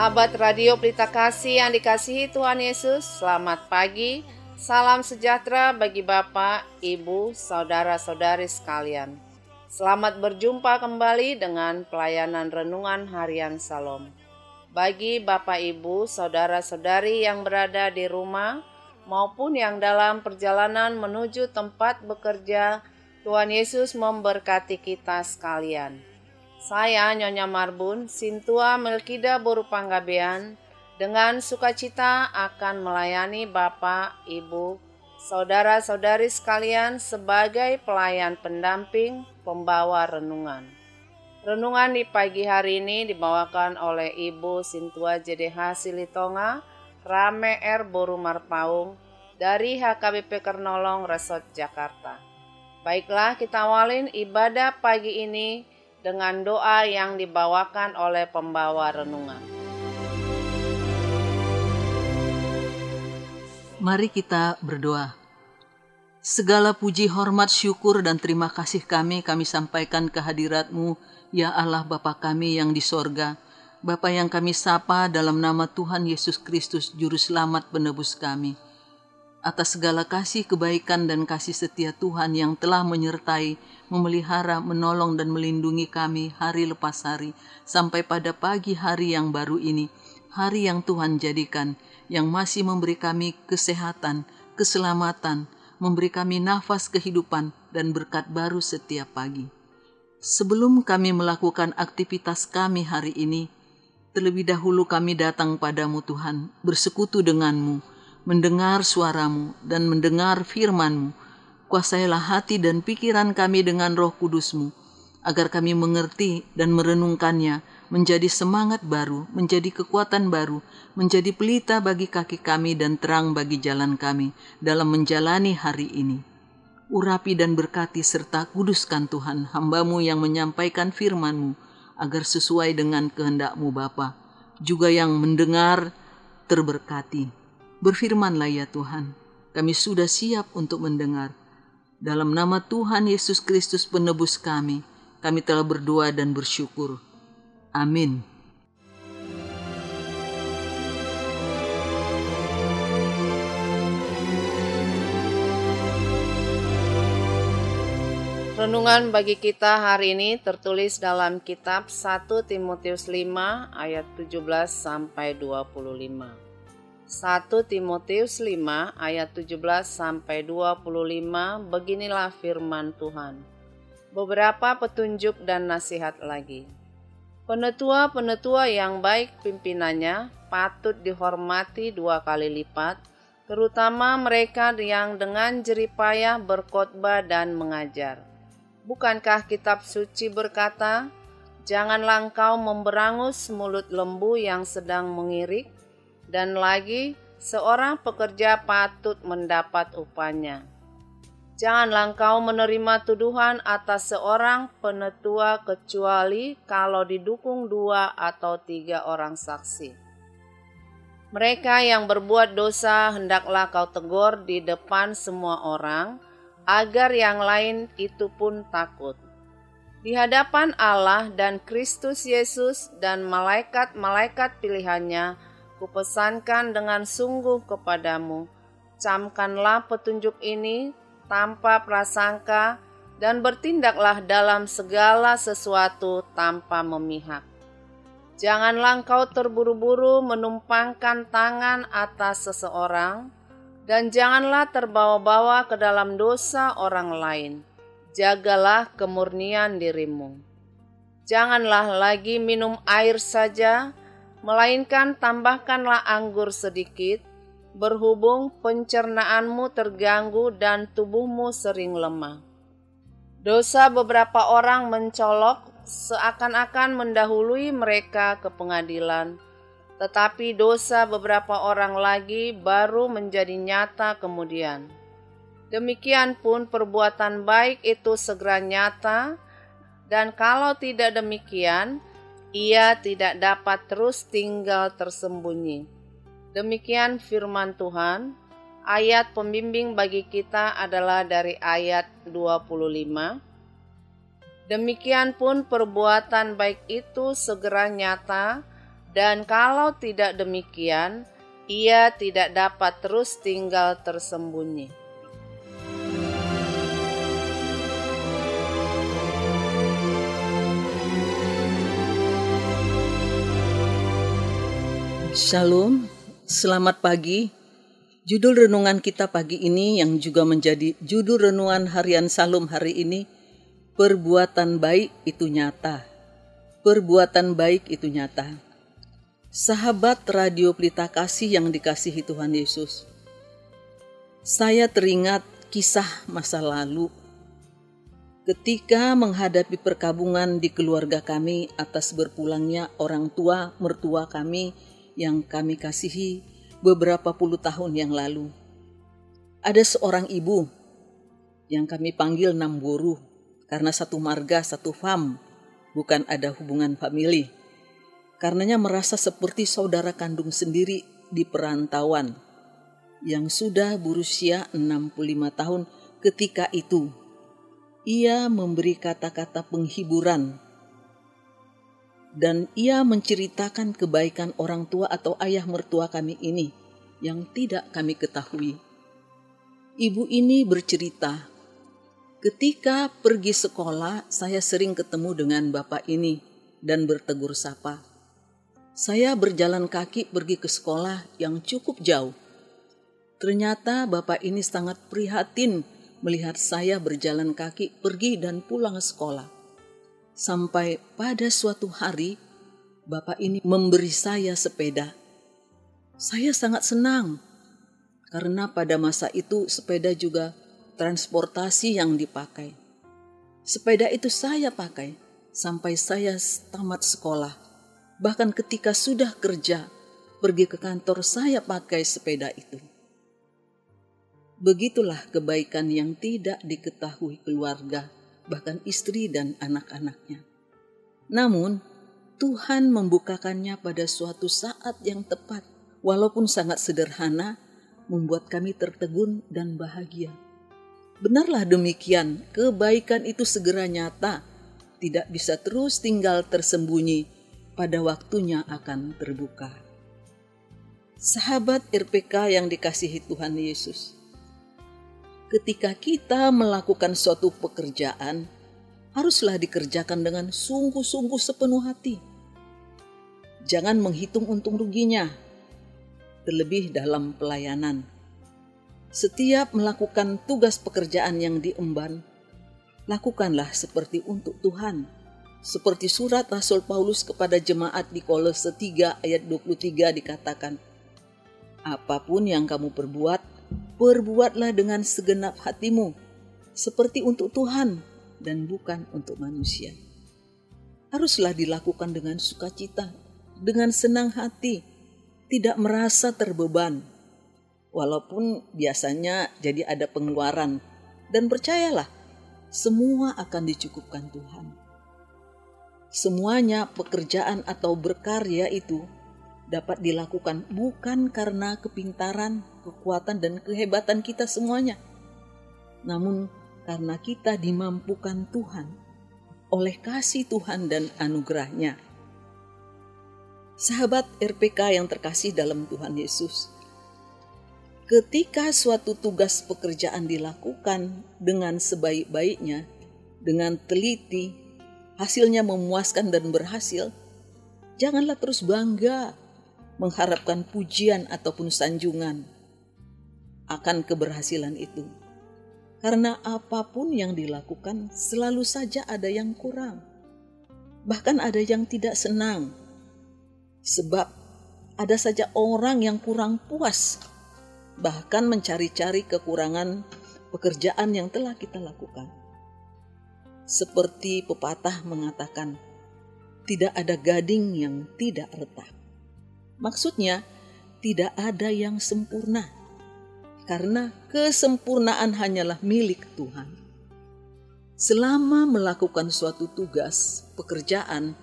Sahabat Radio Pelita Kasih yang dikasihi Tuhan Yesus, selamat pagi, salam sejahtera bagi Bapak, Ibu, Saudara-saudari sekalian. Selamat berjumpa kembali dengan pelayanan Renungan Harian Salom. Bagi Bapak, Ibu, Saudara-saudari yang berada di rumah maupun yang dalam perjalanan menuju tempat bekerja, Tuhan Yesus memberkati kita sekalian. Saya Nyonya Marbun, Sintua Melkida Boru Panggabean, dengan sukacita akan melayani Bapak, Ibu, Saudara-saudari sekalian sebagai pelayan pendamping pembawa renungan. Renungan di pagi hari ini dibawakan oleh Ibu Sintua JDH Silitonga, Rame R Boru Marpaung, dari HKBP Kernolong Resort Jakarta. Baiklah, kita awalin ibadah pagi ini dengan doa yang dibawakan oleh pembawa renungan. Mari kita berdoa. Segala puji, hormat, syukur, dan terima kasih kami sampaikan ke hadirat-Mu, ya Allah Bapa kami yang di sorga. Bapa yang kami sapa dalam nama Tuhan Yesus Kristus, Juru Selamat penebus kami. Atas segala kasih, kebaikan, dan kasih setia Tuhan yang telah menyertai, memelihara, menolong, dan melindungi kami hari lepas hari, sampai pada pagi hari yang baru ini, hari yang Tuhan jadikan, yang masih memberi kami kesehatan, keselamatan, memberi kami nafas kehidupan, dan berkat baru setiap pagi. Sebelum kami melakukan aktivitas kami hari ini, terlebih dahulu kami datang padamu Tuhan, bersekutu denganmu, mendengar suaramu dan mendengar firman-Mu. Kuasailah hati dan pikiran kami dengan Roh Kudus-Mu, agar kami mengerti dan merenungkannya, menjadi semangat baru, menjadi kekuatan baru, menjadi pelita bagi kaki kami dan terang bagi jalan kami dalam menjalani hari ini. Urapi dan berkati serta kuduskan Tuhan, hamba-Mu yang menyampaikan firman-Mu, agar sesuai dengan kehendak-Mu Bapa, juga yang mendengar terberkati. Berfirmanlah ya Tuhan, kami sudah siap untuk mendengar. Dalam nama Tuhan Yesus Kristus penebus kami telah berdoa dan bersyukur. Amin. Renungan bagi kita hari ini tertulis dalam kitab 1 Timotius 5 ayat 17 sampai 25. 1 Timotius 5 ayat 17 sampai 25, beginilah firman Tuhan. Beberapa petunjuk dan nasihat lagi. Penetua-penetua yang baik pimpinannya patut dihormati 2 kali lipat, terutama mereka yang dengan jeripayah berkhotbah dan mengajar. Bukankah kitab suci berkata, "Janganlah engkau memberangus mulut lembu yang sedang mengirik," dan lagi, seorang pekerja patut mendapat upahnya. Janganlah engkau menerima tuduhan atas seorang penetua kecuali kalau didukung 2 atau 3 orang saksi. Mereka yang berbuat dosa hendaklah kau tegur di depan semua orang, agar yang lain itu pun takut. Di hadapan Allah dan Kristus Yesus dan malaikat-malaikat pilihannya, kupesankan dengan sungguh kepadamu, camkanlah petunjuk ini tanpa prasangka dan bertindaklah dalam segala sesuatu tanpa memihak. Janganlah engkau terburu-buru menumpangkan tangan atas seseorang, dan janganlah terbawa-bawa ke dalam dosa orang lain. Jagalah kemurnian dirimu. Janganlah lagi minum air saja, melainkan tambahkanlah anggur sedikit, berhubung pencernaanmu terganggu dan tubuhmu sering lemah. Dosa beberapa orang mencolok seakan-akan mendahului mereka ke pengadilan, tetapi dosa beberapa orang lagi baru menjadi nyata kemudian. Demikian pun perbuatan baik itu segera nyata, dan kalau tidak demikian, ia tidak dapat terus tinggal tersembunyi. Demikian firman Tuhan. Ayat pembimbing bagi kita adalah dari ayat 25. Demikian pun perbuatan baik itu segera nyata, Dan kalau tidak demikian, ia tidak dapat terus tinggal tersembunyi. Shalom, selamat pagi. Judul renungan kita pagi ini yang juga menjadi judul renungan harian Salum hari ini, perbuatan baik itu nyata. Perbuatan baik itu nyata. Sahabat Radio Pelita Kasih yang dikasihi Tuhan Yesus, saya teringat kisah masa lalu ketika menghadapi perkabungan di keluarga kami atas berpulangnya orang tua mertua kami yang kami kasihi beberapa puluh tahun yang lalu. Ada seorang ibu yang kami panggil Namboru karena satu marga, satu fam, bukan ada hubungan famili. Karenanya merasa seperti saudara kandung sendiri di perantauan yang sudah berusia 65 tahun ketika itu. Ia memberi kata-kata penghiburan dan ia menceritakan kebaikan orang tua atau ayah mertua kami ini yang tidak kami ketahui. Ibu ini bercerita, ketika pergi sekolah saya sering ketemu dengan bapak ini dan bertegur sapa. Saya berjalan kaki pergi ke sekolah yang cukup jauh. Ternyata bapak ini sangat prihatin melihat saya berjalan kaki pergi dan pulang sekolah. Sampai pada suatu hari, bapak ini memberi saya sepeda. Saya sangat senang, karena pada masa itu sepeda juga transportasi yang dipakai. Sepeda itu saya pakai sampai saya tamat sekolah. Bahkan ketika sudah kerja, pergi ke kantor saya pakai sepeda itu. Begitulah kebaikan yang tidak diketahui keluarga, bahkan istri dan anak-anaknya. Namun, Tuhan membukakannya pada suatu saat yang tepat, walaupun sangat sederhana, membuat kami tertegun dan bahagia. Benarlah demikian, kebaikan itu segera nyata, tidak bisa terus tinggal tersembunyi, pada waktunya akan terbuka. Sahabat RPK yang dikasihi Tuhan Yesus, ketika kita melakukan suatu pekerjaan, haruslah dikerjakan dengan sungguh-sungguh sepenuh hati. Jangan menghitung untung ruginya, terlebih dalam pelayanan. Setiap melakukan tugas pekerjaan yang diemban, lakukanlah seperti untuk Tuhan. Seperti surat Rasul Paulus kepada jemaat di Kolose 3 ayat 23 dikatakan, apapun yang kamu perbuat, perbuatlah dengan segenap hatimu, seperti untuk Tuhan dan bukan untuk manusia. Haruslah dilakukan dengan sukacita, dengan senang hati, tidak merasa terbeban. Walaupun biasanya jadi ada pengeluaran, dan percayalah, semua akan dicukupkan Tuhan. Semuanya pekerjaan atau berkarya itu dapat dilakukan bukan karena kepintaran, kekuatan, dan kehebatan kita semuanya. Namun karena kita dimampukan Tuhan oleh kasih Tuhan dan anugerah-Nya. Sahabat RPK yang terkasih dalam Tuhan Yesus, ketika suatu tugas pekerjaan dilakukan dengan sebaik-baiknya, dengan teliti, hasilnya memuaskan dan berhasil, janganlah terus bangga mengharapkan pujian ataupun sanjungan akan keberhasilan itu. Karena apapun yang dilakukan selalu saja ada yang kurang. Bahkan ada yang tidak senang. Sebab ada saja orang yang kurang puas, bahkan mencari-cari kekurangan pekerjaan yang telah kita lakukan. Seperti pepatah mengatakan, tidak ada gading yang tidak retak. Maksudnya, tidak ada yang sempurna, karena kesempurnaan hanyalah milik Tuhan. Selama melakukan suatu tugas, pekerjaan,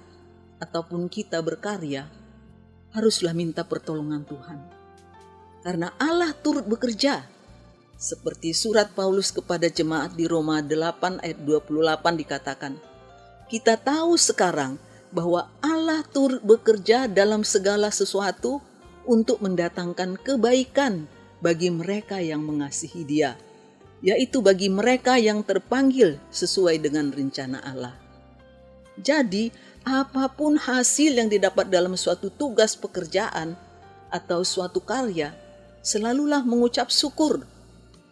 ataupun kita berkarya, haruslah minta pertolongan Tuhan. Karena Allah turut bekerja. Seperti surat Paulus kepada jemaat di Roma 8 ayat 28 dikatakan, kita tahu sekarang bahwa Allah Allah turut bekerja dalam segala sesuatu untuk mendatangkan kebaikan bagi mereka yang mengasihi Dia, yaitu bagi mereka yang terpanggil sesuai dengan rencana Allah. Jadi, apapun hasil yang didapat dalam suatu tugas pekerjaan atau suatu karya, selalulah mengucap syukur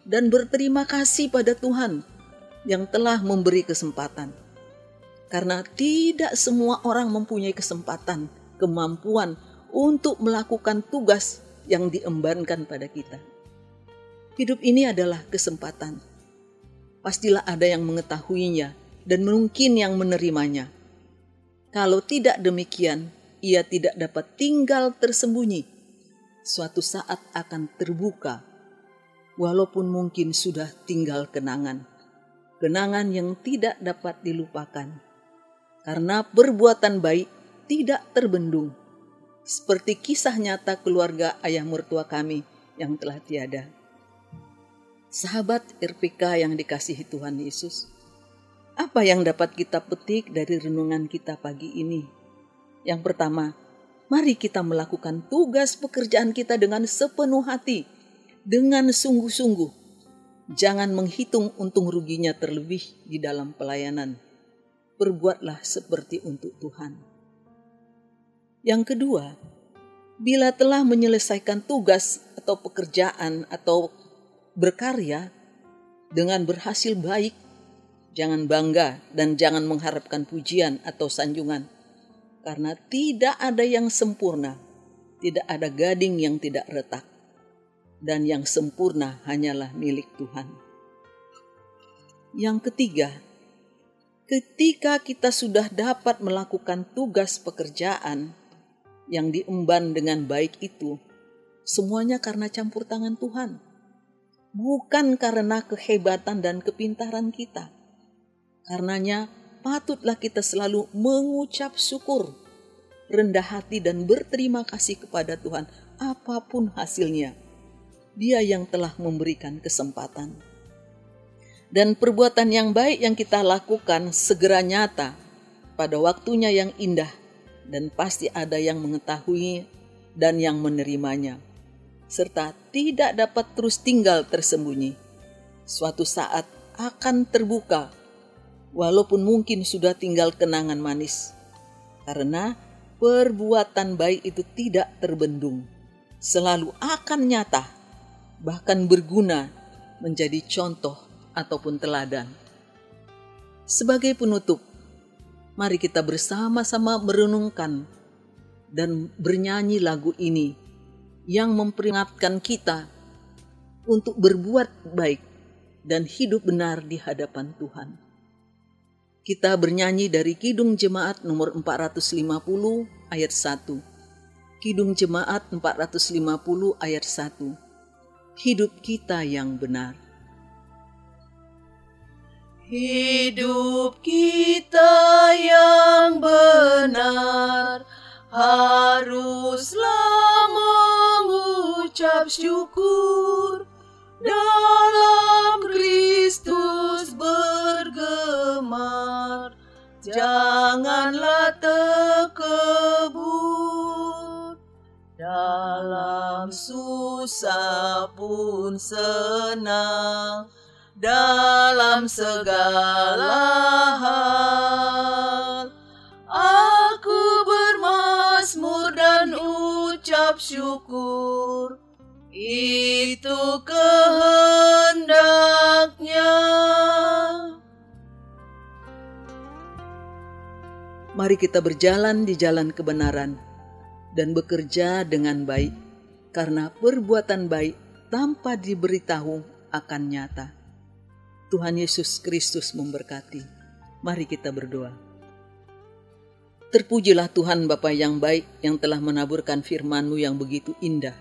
dan berterima kasih pada Tuhan yang telah memberi kesempatan. Karena tidak semua orang mempunyai kesempatan, kemampuan untuk melakukan tugas yang diembankan pada kita. Hidup ini adalah kesempatan. Pastilah ada yang mengetahuinya dan mungkin yang menerimanya. Kalau tidak demikian, ia tidak dapat tinggal tersembunyi. Suatu saat akan terbuka, walaupun mungkin sudah tinggal kenangan. Kenangan yang tidak dapat dilupakan. Karena perbuatan baik tidak terbendung. Seperti kisah nyata keluarga ayah mertua kami yang telah tiada. Sahabat RPK yang dikasihi Tuhan Yesus, apa yang dapat kita petik dari renungan kita pagi ini? Yang pertama, mari kita melakukan tugas pekerjaan kita dengan sepenuh hati, dengan sungguh-sungguh. Jangan menghitung untung ruginya terlebih di dalam pelayanan. Berbuatlah seperti untuk Tuhan. Yang kedua, bila telah menyelesaikan tugas atau pekerjaan atau berkarya dengan berhasil baik, jangan bangga dan jangan mengharapkan pujian atau sanjungan. Karena tidak ada yang sempurna, tidak ada gading yang tidak retak. Dan yang sempurna hanyalah milik Tuhan. Yang ketiga, ketika kita sudah dapat melakukan tugas pekerjaan yang diemban dengan baik itu, semuanya karena campur tangan Tuhan. Bukan karena kehebatan dan kepintaran kita. Karenanya patutlah kita selalu mengucap syukur, rendah hati dan berterima kasih kepada Tuhan apapun hasilnya. Dia yang telah memberikan kesempatan. Dan perbuatan yang baik yang kita lakukan segera nyata pada waktunya yang indah, dan pasti ada yang mengetahui dan yang menerimanya, serta tidak dapat terus tinggal tersembunyi. Suatu saat akan terbuka, walaupun mungkin sudah tinggal kenangan manis, karena perbuatan baik itu tidak terbendung, selalu akan nyata, bahkan berguna menjadi contoh ataupun teladan. Sebagai penutup, mari kita bersama-sama merenungkan dan bernyanyi lagu ini yang memperingatkan kita untuk berbuat baik dan hidup benar di hadapan Tuhan. Kita bernyanyi dari Kidung Jemaat nomor 450 ayat 1. Kidung Jemaat 450 ayat 1. Hidup kita yang benar. Hidup kita yang benar haruslah mengucap syukur, dalam Kristus bergemar, janganlah tekebur. Dalam susah pun senang, dalam segala hal aku bermazmur dan ucap syukur, itu kehendaknya. Mari kita berjalan di jalan kebenaran dan bekerja dengan baik, karena perbuatan baik tanpa diberitahu akan nyata. Tuhan Yesus Kristus memberkati. Mari kita berdoa. Terpujilah Tuhan Bapa yang baik, yang telah menaburkan firman-Mu yang begitu indah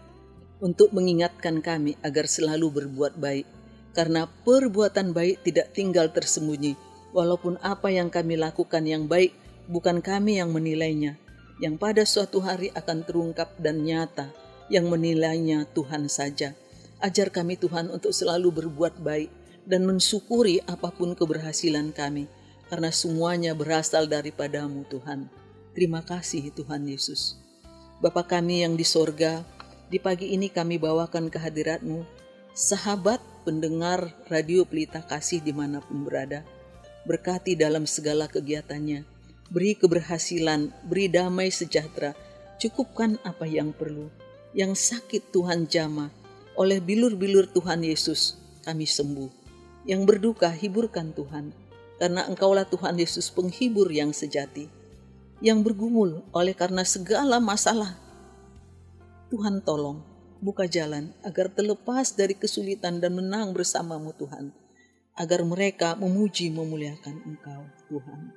untuk mengingatkan kami agar selalu berbuat baik, karena perbuatan baik tidak tinggal tersembunyi. Walaupun apa yang kami lakukan yang baik, bukan kami yang menilainya, yang pada suatu hari akan terungkap dan nyata, yang menilainya Tuhan saja. Ajar kami Tuhan untuk selalu berbuat baik dan mensyukuri apapun keberhasilan kami, karena semuanya berasal daripada-Mu Tuhan. Terima kasih Tuhan Yesus. Bapa kami yang di sorga, di pagi ini kami bawakan ke hadirat-Mu sahabat pendengar Radio Pelita Kasih dimanapun berada. Berkati dalam segala kegiatannya, beri keberhasilan, beri damai sejahtera, cukupkan apa yang perlu. Yang sakit Tuhan jamah, oleh bilur-bilur Tuhan Yesus kami sembuh. Yang berduka hiburkan Tuhan, karena Engkaulah Tuhan Yesus penghibur yang sejati. Yang bergumul oleh karena segala masalah, Tuhan tolong, buka jalan agar terlepas dari kesulitan dan menang bersama-Mu Tuhan. Agar mereka memuji memuliakan Engkau Tuhan.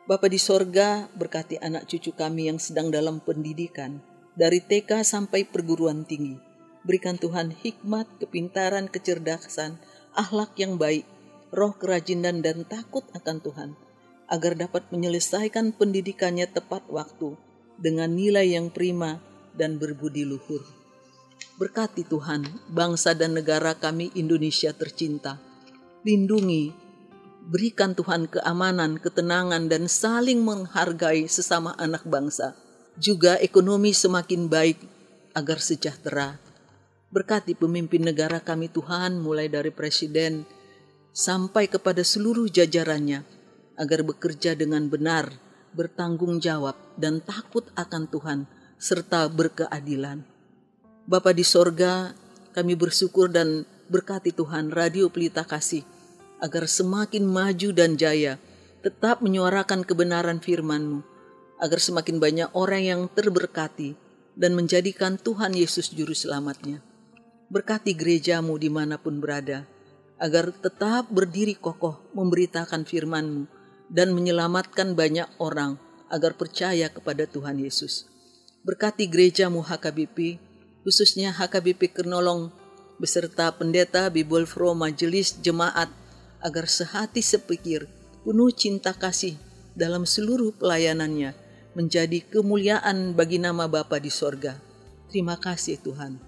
Bapa di sorga, berkati anak cucu kami yang sedang dalam pendidikan, dari TK sampai perguruan tinggi. Berikan Tuhan hikmat, kepintaran, kecerdasan, akhlak yang baik, roh kerajinan dan takut akan Tuhan, agar dapat menyelesaikan pendidikannya tepat waktu, dengan nilai yang prima dan berbudi luhur. Berkati Tuhan, bangsa dan negara kami Indonesia tercinta. Lindungi, berikan Tuhan keamanan, ketenangan, dan saling menghargai sesama anak bangsa. Juga ekonomi semakin baik agar sejahtera. Berkati pemimpin negara kami Tuhan, mulai dari Presiden sampai kepada seluruh jajarannya, agar bekerja dengan benar, bertanggung jawab, dan takut akan Tuhan, serta berkeadilan. Bapa di sorga, kami bersyukur dan berkati Tuhan Radio Pelita Kasih, agar semakin maju dan jaya, tetap menyuarakan kebenaran firman-Mu, agar semakin banyak orang yang terberkati dan menjadikan Tuhan Yesus Juru Selamatnya. Berkati gereja-Mu dimanapun berada, agar tetap berdiri kokoh memberitakan firman-Mu dan menyelamatkan banyak orang agar percaya kepada Tuhan Yesus. Berkati gereja-Mu HKBP, khususnya HKBP Kernolong, beserta pendeta, Bibelfro, majelis, jemaat, agar sehati sepikir, penuh cinta kasih dalam seluruh pelayanannya, menjadi kemuliaan bagi nama Bapa di sorga. Terima kasih Tuhan.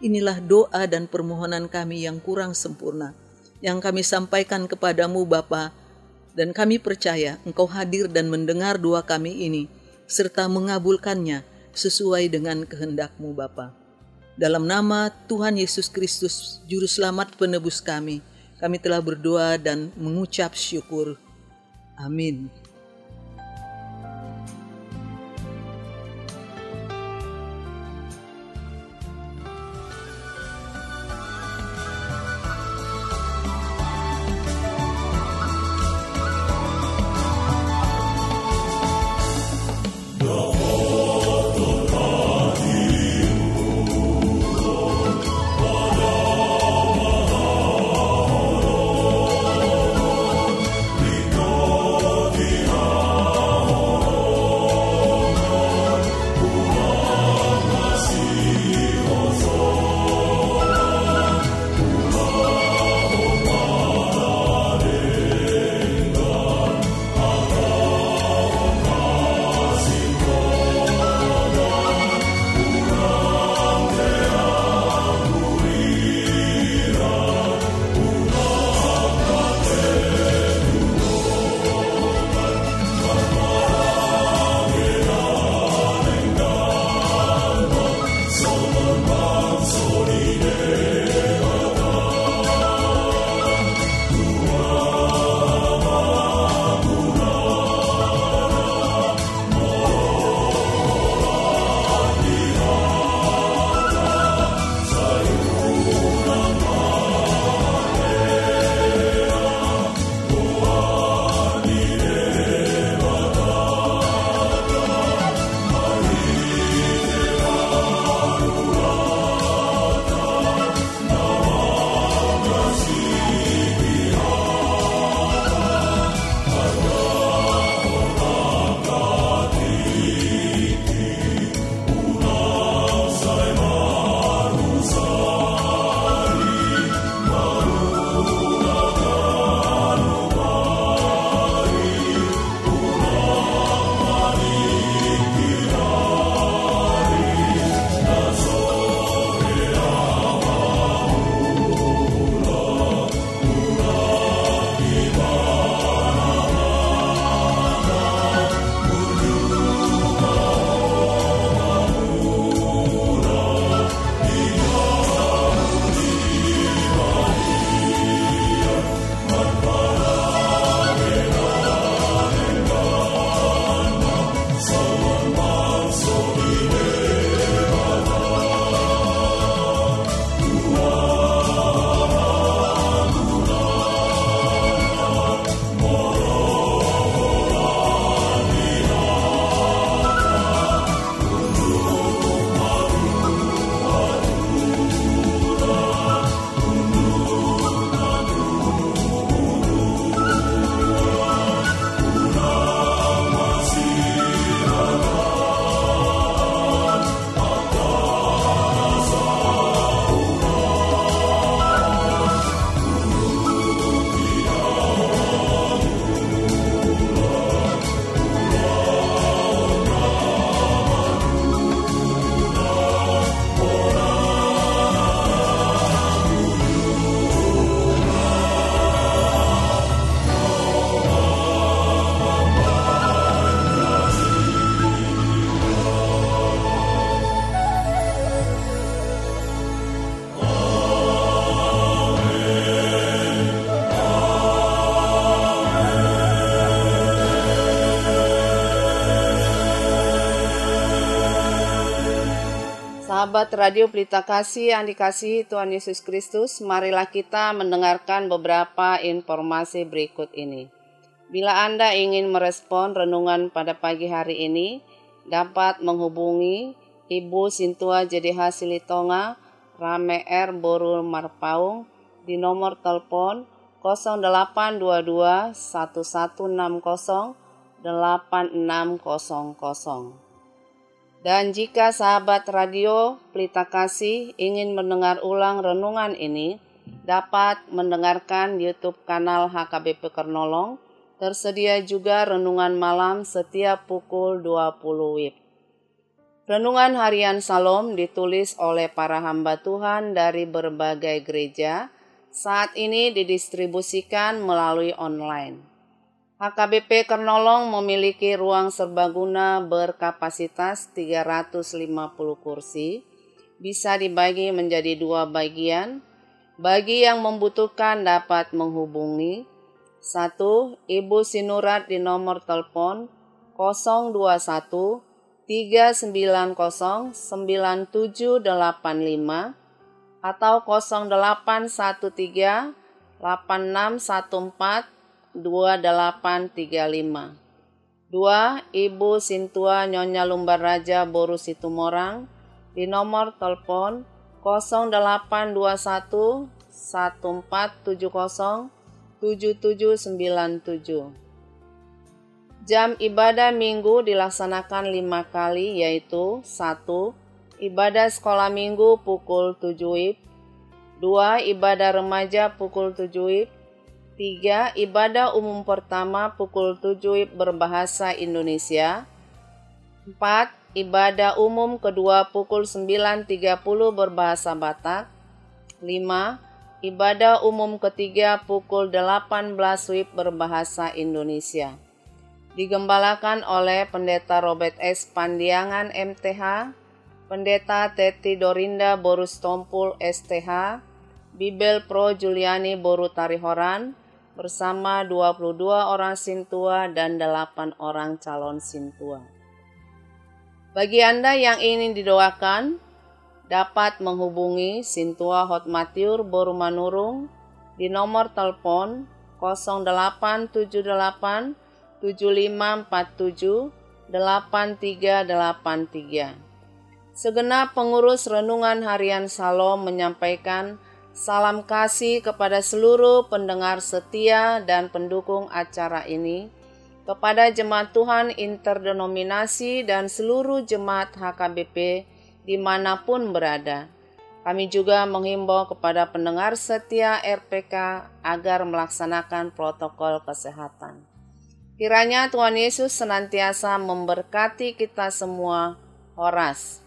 Inilah doa dan permohonan kami yang kurang sempurna, yang kami sampaikan kepadamu Bapa, dan kami percaya Engkau hadir dan mendengar doa kami ini, serta mengabulkannya sesuai dengan kehendak-Mu Bapa. Dalam nama Tuhan Yesus Kristus, Juru Selamat penebus kami telah berdoa dan mengucap syukur. Amin. Sahabat Radio Pelita Kasih yang dikasihi Tuhan Yesus Kristus, marilah kita mendengarkan beberapa informasi berikut ini. Bila Anda ingin merespon renungan pada pagi hari ini, dapat menghubungi Ibu Sintua JDH Silitonga, Rame R Boru Marpaung di nomor telepon 0822 1160 8600. Dan jika sahabat radio Pelita Kasih ingin mendengar ulang renungan ini, dapat mendengarkan YouTube kanal HKBP Kernolong. Tersedia juga renungan malam setiap pukul 20 WIB. Renungan harian Salom ditulis oleh para hamba Tuhan dari berbagai gereja. Saat ini didistribusikan melalui online. HKBP Kernolong memiliki ruang serbaguna berkapasitas 350 kursi, bisa dibagi menjadi 2 bagian. Bagi yang membutuhkan dapat menghubungi 1. Ibu Sinurat di nomor telepon 021 390 9785 atau 0813 8614 2835. 2. Ibu Sintua Nyonya Lumbar Raja Boru Situmorang di nomor telepon 0821 1470 7797. Jam ibadah minggu dilaksanakan 5 kali, yaitu 1. Ibadah sekolah minggu pukul 7 WIB. 2. Ibadah remaja pukul 7 WIB. 3. Ibadah umum pertama pukul 7 WIB berbahasa Indonesia. 4. Ibadah umum kedua pukul 9.30 berbahasa Batak. 5. Ibadah umum ketiga pukul 18 WIB berbahasa Indonesia. Digembalakan oleh Pendeta Robert S. Pandiangan MTH, Pendeta Teti Dorinda Boru Stompul STH, Bibel Pro Juliani Boru Tarihoran, bersama 22 orang sintua dan 8 orang calon sintua. Bagi Anda yang ingin didoakan, dapat menghubungi Sintua Hotmatiur Boru Manurung di nomor telepon 0878 7547 8383. Segenap pengurus renungan harian Salom menyampaikan salam kasih kepada seluruh pendengar setia dan pendukung acara ini, kepada jemaat Tuhan interdenominasi dan seluruh jemaat HKBP dimanapun berada. Kami juga menghimbau kepada pendengar setia RPK agar melaksanakan protokol kesehatan. Kiranya Tuhan Yesus senantiasa memberkati kita semua. Horas.